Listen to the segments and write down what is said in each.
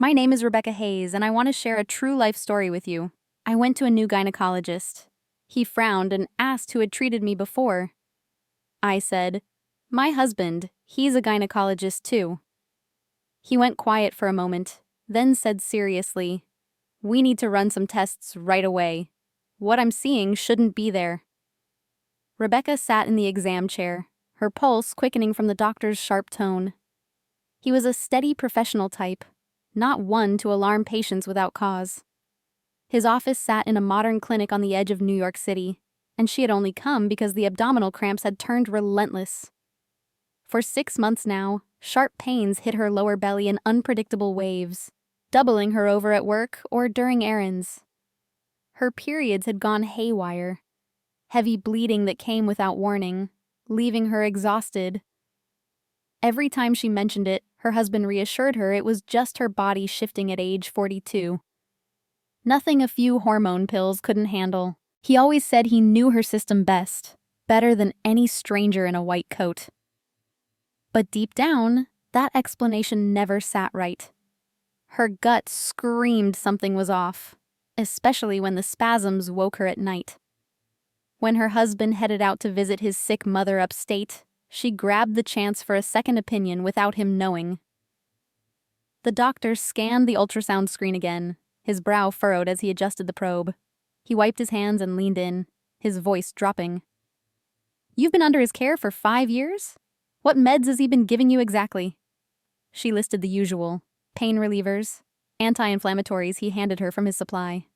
My name is Rebecca Hayes, and I want to share a true life story with you. I went to a new gynecologist. He frowned and asked who had treated me before. I said, "My husband, he's a gynecologist too." He went quiet for a moment, then said seriously, "We need to run some tests right away. What I'm seeing shouldn't be there." Rebecca sat in the exam chair, her pulse quickening from the doctor's sharp tone. He was a steady professional type, not one to alarm patients without cause. His office sat in a modern clinic on the edge of New York City, and she had only come because the abdominal cramps had turned relentless. For 6 months now, sharp pains hit her lower belly in unpredictable waves, doubling her over at work or during errands. Her periods had gone haywire, heavy bleeding that came without warning, leaving her exhausted. Every time she mentioned it, her husband reassured her it was just her body shifting at age 42. Nothing a few hormone pills couldn't handle. He always said he knew her system best, better than any stranger in a white coat. But deep down, that explanation never sat right. Her gut screamed something was off, especially when the spasms woke her at night. When her husband headed out to visit his sick mother upstate, she grabbed the chance for a second opinion without him knowing. The doctor scanned the ultrasound screen again, his brow furrowed as he adjusted the probe. He wiped his hands and leaned in, his voice dropping. "You've been under his care for 5 years? What meds has he been giving you exactly?" She listed the usual: pain relievers, anti-inflammatories he handed her from his supply.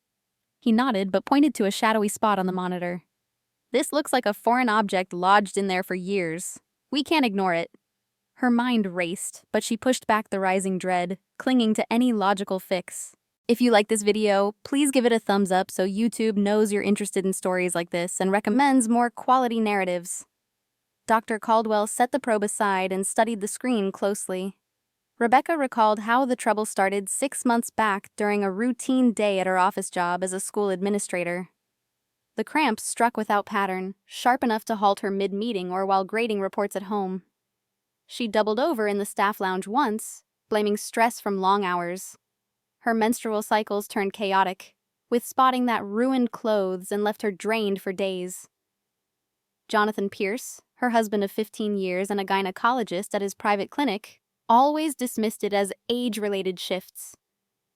He nodded but pointed to a shadowy spot on the monitor. "This looks like a foreign object lodged in there for years. We can't ignore it." Her mind raced, but she pushed back the rising dread, clinging to any logical fix. If you like this video, please give it a thumbs up so YouTube knows you're interested in stories like this and recommends more quality narratives. Dr. Caldwell set the probe aside and studied the screen closely. Rebecca recalled how the trouble started 6 months back during a routine day at her office job as a school administrator. The cramps struck without pattern, sharp enough to halt her mid-meeting or while grading reports at home. She doubled over in the staff lounge once, blaming stress from long hours. Her menstrual cycles turned chaotic, with spotting that ruined clothes and left her drained for days. Jonathan Pierce, her husband of 15 years and a gynecologist at his private clinic, always dismissed it as age-related shifts.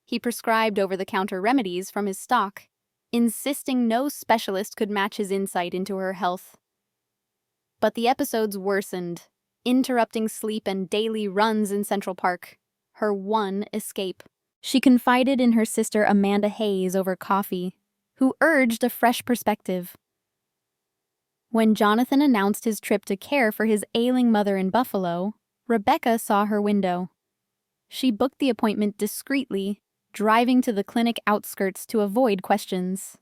He prescribed over-the-counter remedies from his stock, insisting no specialist could match his insight into her health. But the episodes worsened, interrupting sleep and daily runs in Central Park, her one escape. She confided in her sister Amanda Hayes over coffee, who urged a fresh perspective. When Jonathan announced his trip to care for his ailing mother in Buffalo, Rebecca saw her window. She booked the appointment discreetly, driving to the clinic outskirts to avoid questions.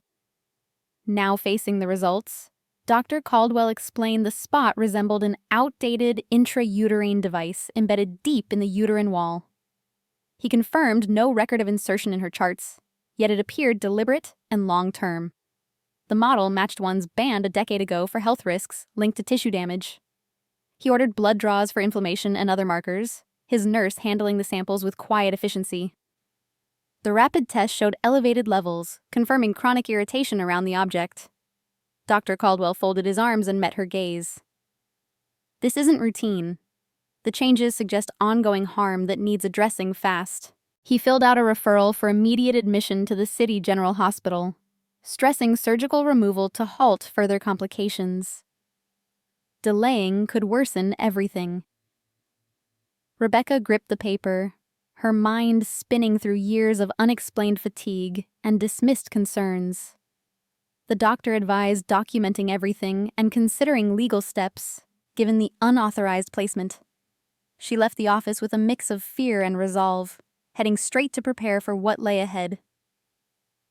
Now facing the results, Dr. Caldwell explained the spot resembled an outdated intrauterine device embedded deep in the uterine wall. He confirmed no record of insertion in her charts, yet it appeared deliberate and long-term. The model matched ones banned a decade ago for health risks linked to tissue damage. He ordered blood draws for inflammation and other markers, his nurse handling the samples with quiet efficiency. The rapid test showed elevated levels, confirming chronic irritation around the object. Dr. Caldwell folded his arms and met her gaze. "This isn't routine. The changes suggest ongoing harm that needs addressing fast." He filled out a referral for immediate admission to the City General Hospital, stressing surgical removal to halt further complications. Delaying could worsen everything. Rebecca gripped the paper, her mind spinning through years of unexplained fatigue and dismissed concerns. The doctor advised documenting everything and considering legal steps, given the unauthorized placement. She left the office with a mix of fear and resolve, heading straight to prepare for what lay ahead.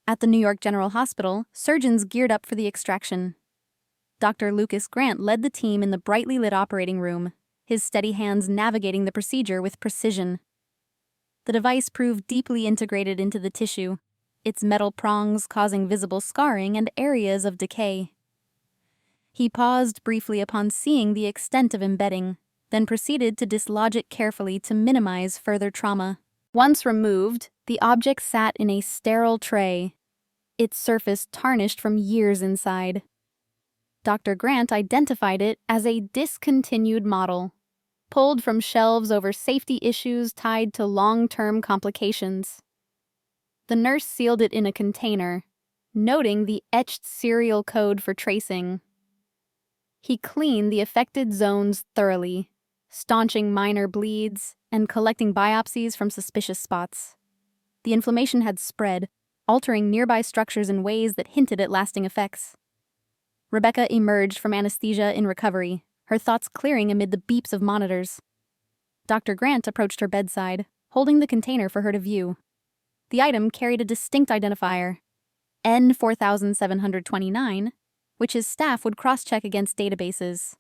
At the New York General Hospital, surgeons geared up for the extraction. Dr. Lucas Grant led the team in the brightly lit operating room, his steady hands navigating the procedure with precision. The device proved deeply integrated into the tissue, its metal prongs causing visible scarring and areas of decay. He paused briefly upon seeing the extent of embedding, then proceeded to dislodge it carefully to minimize further trauma. Once removed, the object sat in a sterile tray, its surface tarnished from years inside. Dr. Grant identified it as a discontinued model, pulled from shelves over safety issues tied to long-term complications. The nurse sealed it in a container, noting the etched serial code for tracing. He cleaned the affected zones thoroughly, staunching minor bleeds and collecting biopsies from suspicious spots. The inflammation had spread, altering nearby structures in ways that hinted at lasting effects. Rebecca emerged from anesthesia in recovery, her thoughts clearing amid the beeps of monitors. Dr. Grant approached her bedside, holding the container for her to view. The item carried a distinct identifier, N4729, which his staff would cross-check against databases.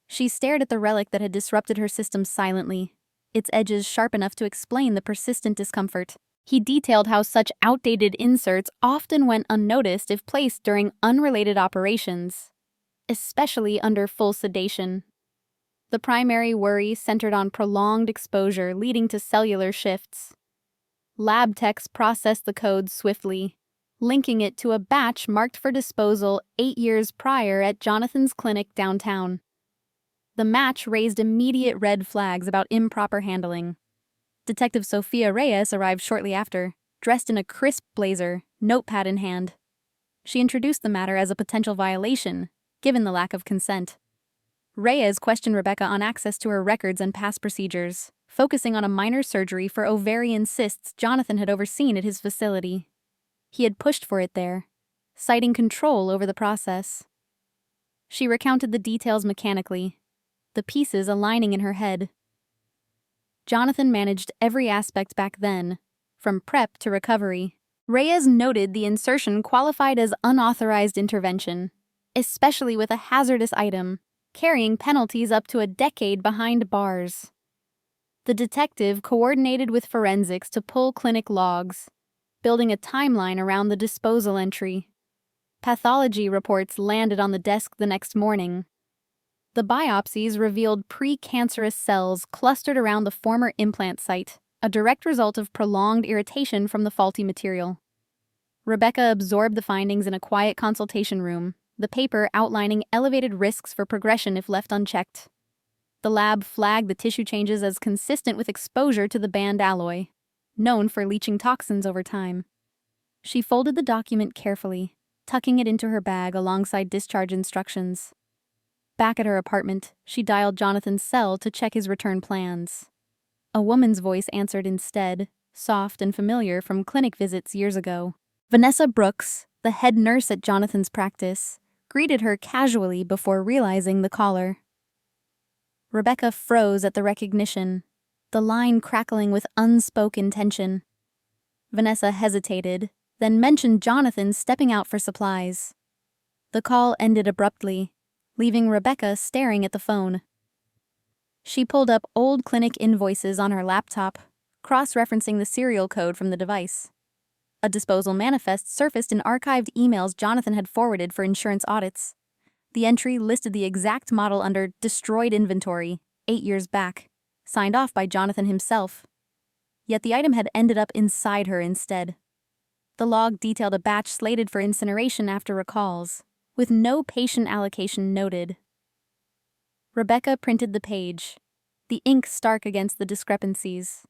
She stared at the relic that had disrupted her system silently, its edges sharp enough to explain the persistent discomfort. He detailed how such outdated inserts often went unnoticed if placed during unrelated operations, especially under full sedation. The primary worry centered on prolonged exposure leading to cellular shifts. Lab techs processed the code swiftly, linking it to a batch marked for disposal 8 years prior at Jonathan's clinic downtown. The match raised immediate red flags about improper handling. Detective Sophia Reyes arrived shortly after, dressed in a crisp blazer, notepad in hand. She introduced the matter as a potential violation, given the lack of consent. Reyes questioned Rebecca on access to her records and past procedures, focusing on a minor surgery for ovarian cysts Jonathan had overseen at his facility. He had pushed for it there, citing control over the process. She recounted the details mechanically, the pieces aligning in her head. Jonathan managed every aspect back then, from prep to recovery. Reyes noted the insertion qualified as unauthorized intervention, especially with a hazardous item, carrying penalties up to a decade behind bars. The detective coordinated with forensics to pull clinic logs, building a timeline around the disposal entry. Pathology reports landed on the desk the next morning. The biopsies revealed precancerous cells clustered around the former implant site, a direct result of prolonged irritation from the faulty material. Rebecca absorbed the findings in a quiet consultation room, the paper outlining elevated risks for progression if left unchecked. The lab flagged the tissue changes as consistent with exposure to the banned alloy, known for leaching toxins over time. She folded the document carefully, tucking it into her bag alongside discharge instructions. Back at her apartment, she dialed Jonathan's cell to check his return plans. A woman's voice answered instead, soft and familiar from clinic visits years ago. Vanessa Brooks, the head nurse at Jonathan's practice, greeted her casually before realizing the caller. Rebecca froze at the recognition, the line crackling with unspoken tension. Vanessa hesitated, then mentioned Jonathan stepping out for supplies. The call ended abruptly, leaving Rebecca staring at the phone. She pulled up old clinic invoices on her laptop, cross-referencing the serial code from the device. A disposal manifest surfaced in archived emails Jonathan had forwarded for insurance audits. The entry listed the exact model under destroyed inventory, 8 years back, signed off by Jonathan himself. Yet the item had ended up inside her instead. The log detailed a batch slated for incineration after recalls, with no patient allocation noted. Rebecca printed the page, the ink stark against the discrepancies.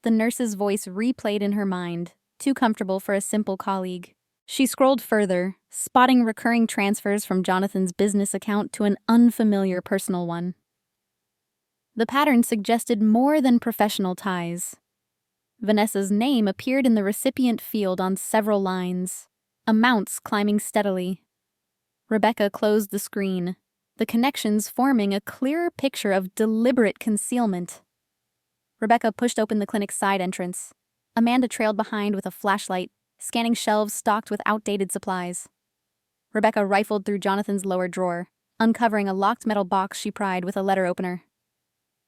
The nurse's voice replayed in her mind, too comfortable for a simple colleague. She scrolled further, spotting recurring transfers from Jonathan's business account to an unfamiliar personal one. The pattern suggested more than professional ties. Vanessa's name appeared in the recipient field on several lines, amounts climbing steadily. Rebecca closed the screen, the connections forming a clearer picture of deliberate concealment. Rebecca pushed open the clinic's side entrance. Amanda trailed behind with a flashlight, scanning shelves stocked with outdated supplies. Rebecca rifled through Jonathan's lower drawer, uncovering a locked metal box she pried with a letter opener.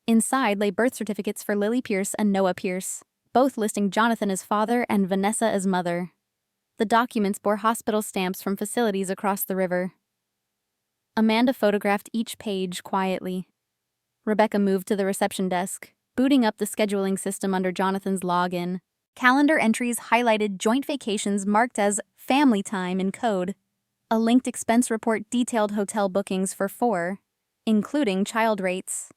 Inside lay birth certificates for Lily Pierce and Noah Pierce, both listing Jonathan as father and Vanessa as mother. The documents bore hospital stamps from facilities across the river. Amanda photographed each page quietly. Rebecca moved to the reception desk, booting up the scheduling system under Jonathan's login. Calendar entries highlighted joint vacations marked as family time in code. A linked expense report detailed hotel bookings for 4, including child rates.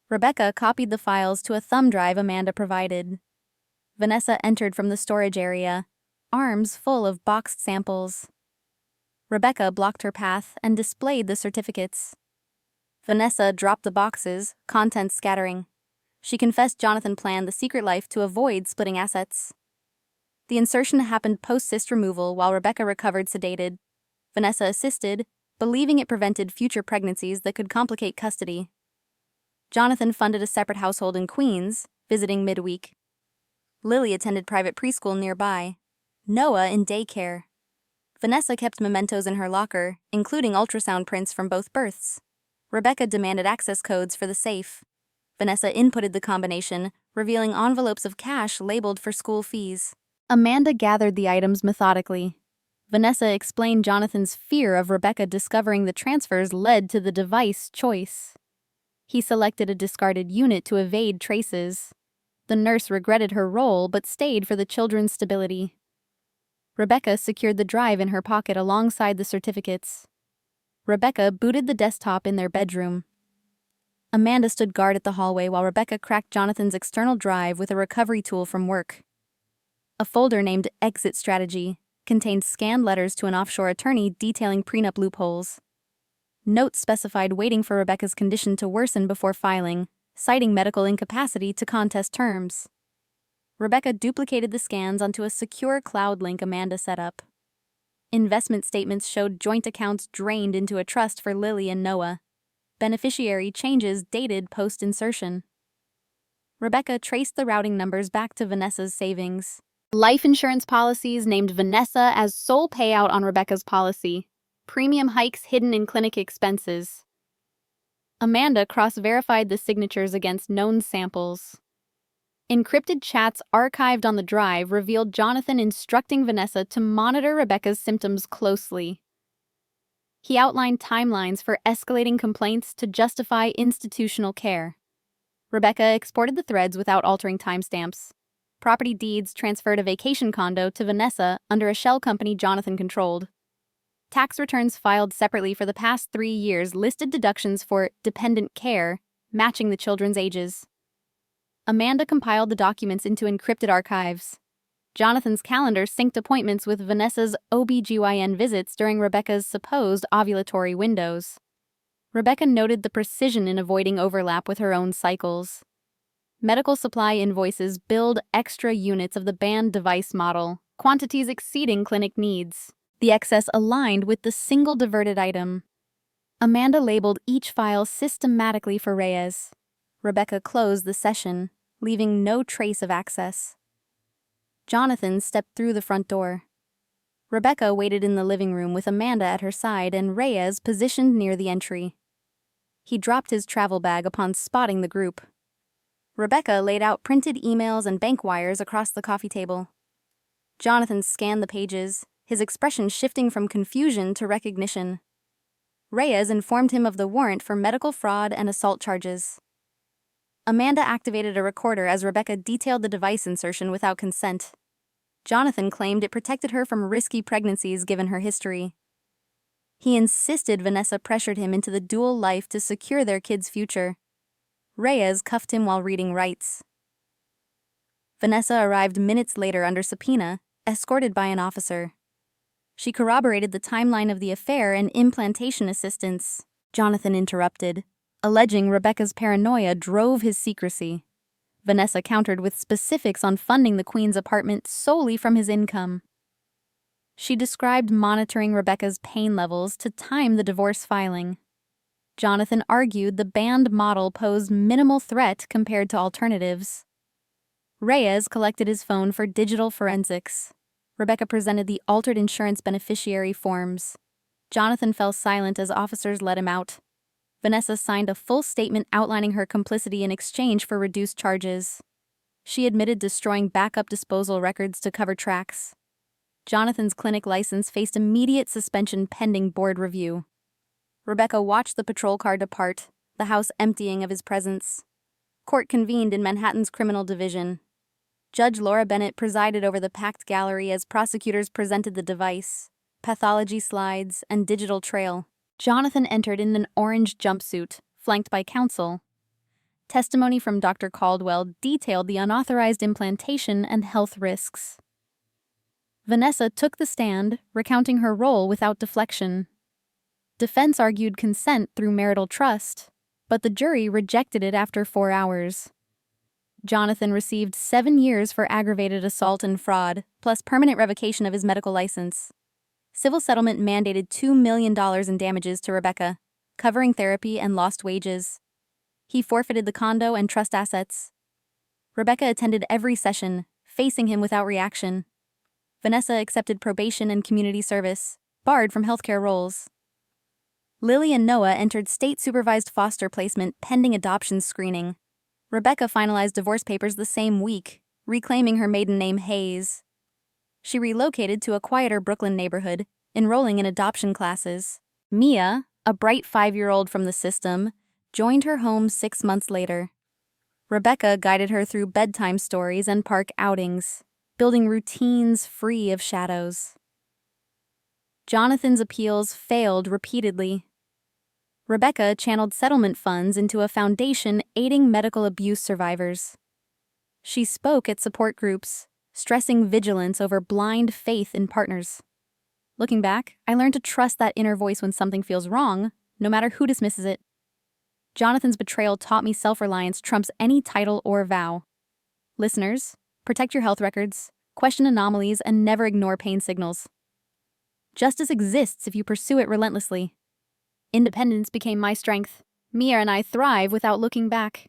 Rebecca copied the files to a thumb drive Amanda provided. Vanessa entered from the storage area, arms full of boxed samples. Rebecca blocked her path and displayed the certificates. Vanessa dropped the boxes, contents scattering. She confessed Jonathan planned the secret life to avoid splitting assets. The insertion happened post-cyst removal while Rebecca recovered sedated. Vanessa assisted, believing it prevented future pregnancies that could complicate custody. Jonathan funded a separate household in Queens, visiting midweek. Lily attended private preschool nearby. Noah in daycare. Vanessa kept mementos in her locker, including ultrasound prints from both births. Rebecca demanded access codes for the safe. Vanessa inputted the combination, revealing envelopes of cash labeled for school fees. Amanda gathered the items methodically. Vanessa explained Jonathan's fear of Rebecca discovering the transfers led to the device choice. He selected a discarded unit to evade traces. The nurse regretted her role but stayed for the children's stability. Rebecca secured the drive in her pocket alongside the certificates. Rebecca booted the desktop in their bedroom. Amanda stood guard at the hallway while Rebecca cracked Jonathan's external drive with a recovery tool from work. A folder named Exit Strategy contained scanned letters to an offshore attorney detailing prenup loopholes. Notes specified waiting for Rebecca's condition to worsen before filing, citing medical incapacity to contest terms. Rebecca duplicated the scans onto a secure cloud link Amanda set up. Investment statements showed joint accounts drained into a trust for Lily and Noah. Beneficiary changes dated post-insertion. Rebecca traced the routing numbers back to Vanessa's savings. Life insurance policies named Vanessa as sole payout on Rebecca's policy. Premium hikes hidden in clinic expenses. Amanda cross-verified the signatures against known samples. Encrypted chats archived on the drive revealed Jonathan instructing Vanessa to monitor Rebecca's symptoms closely. He outlined timelines for escalating complaints to justify institutional care. Rebecca exported the threads without altering timestamps. Property deeds transferred a vacation condo to Vanessa under a shell company Jonathan controlled. Tax returns filed separately for the past 3 years listed deductions for dependent care, matching the children's ages. Amanda compiled the documents into encrypted archives. Jonathan's calendar synced appointments with Vanessa's OB/GYN visits during Rebecca's supposed ovulatory windows. Rebecca noted the precision in avoiding overlap with her own cycles. Medical supply invoices billed extra units of the banned device model, quantities exceeding clinic needs. The excess aligned with the single diverted item. Amanda labeled each file systematically for Reyes. Rebecca closed the session, leaving no trace of access. Jonathan stepped through the front door. Rebecca waited in the living room with Amanda at her side and Reyes positioned near the entry. He dropped his travel bag upon spotting the group. Rebecca laid out printed emails and bank wires across the coffee table. Jonathan scanned the pages, his expression shifting from confusion to recognition. Reyes informed him of the warrant for medical fraud and assault charges. Amanda activated a recorder as Rebecca detailed the device insertion without consent. Jonathan claimed it protected her from risky pregnancies given her history. He insisted Vanessa pressured him into the dual life to secure their kid's future. Reyes cuffed him while reading rights. Vanessa arrived minutes later under subpoena, escorted by an officer. She corroborated the timeline of the affair and implantation assistance. Jonathan interrupted, alleging Rebecca's paranoia drove his secrecy. Vanessa countered with specifics on funding the Queen's apartment solely from his income. She described monitoring Rebecca's pain levels to time the divorce filing. Jonathan argued the banned model posed minimal threat compared to alternatives. Reyes collected his phone for digital forensics. Rebecca presented the altered insurance beneficiary forms. Jonathan fell silent as officers let him out. Vanessa signed a full statement outlining her complicity in exchange for reduced charges. She admitted destroying backup disposal records to cover tracks. Jonathan's clinic license faced immediate suspension pending board review. Rebecca watched the patrol car depart, the house emptying of his presence. Court convened in Manhattan's Criminal Division. Judge Laura Bennett presided over the packed gallery as prosecutors presented the device, pathology slides, and digital trail. Jonathan entered in an orange jumpsuit, flanked by counsel. Testimony from Dr. Caldwell detailed the unauthorized implantation and health risks. Vanessa took the stand, recounting her role without deflection. Defense argued consent through marital trust, but the jury rejected it after 4 hours. Jonathan received 7 years for aggravated assault and fraud, plus permanent revocation of his medical license. Civil settlement mandated $2 million in damages to Rebecca, covering therapy and lost wages. He forfeited the condo and trust assets. Rebecca attended every session, facing him without reaction. Vanessa accepted probation and community service, barred from healthcare roles. Lily and Noah entered state-supervised foster placement pending adoption screening. Rebecca finalized divorce papers the same week, reclaiming her maiden name Hayes. She relocated to a quieter Brooklyn neighborhood, enrolling in adoption classes. Mia, a bright 5-year-old from the system, joined her home 6 months later. Rebecca guided her through bedtime stories and park outings, building routines free of shadows. Jonathan's appeals failed repeatedly. Rebecca channeled settlement funds into a foundation aiding medical abuse survivors. She spoke at support groups, stressing vigilance over blind faith in partners. Looking back, I learned to trust that inner voice when something feels wrong, no matter who dismisses it. Jonathan's betrayal taught me self-reliance trumps any title or vow. Listeners, protect your health records, question anomalies, and never ignore pain signals. Justice exists if you pursue it relentlessly. Independence became my strength. Mia and I thrive without looking back.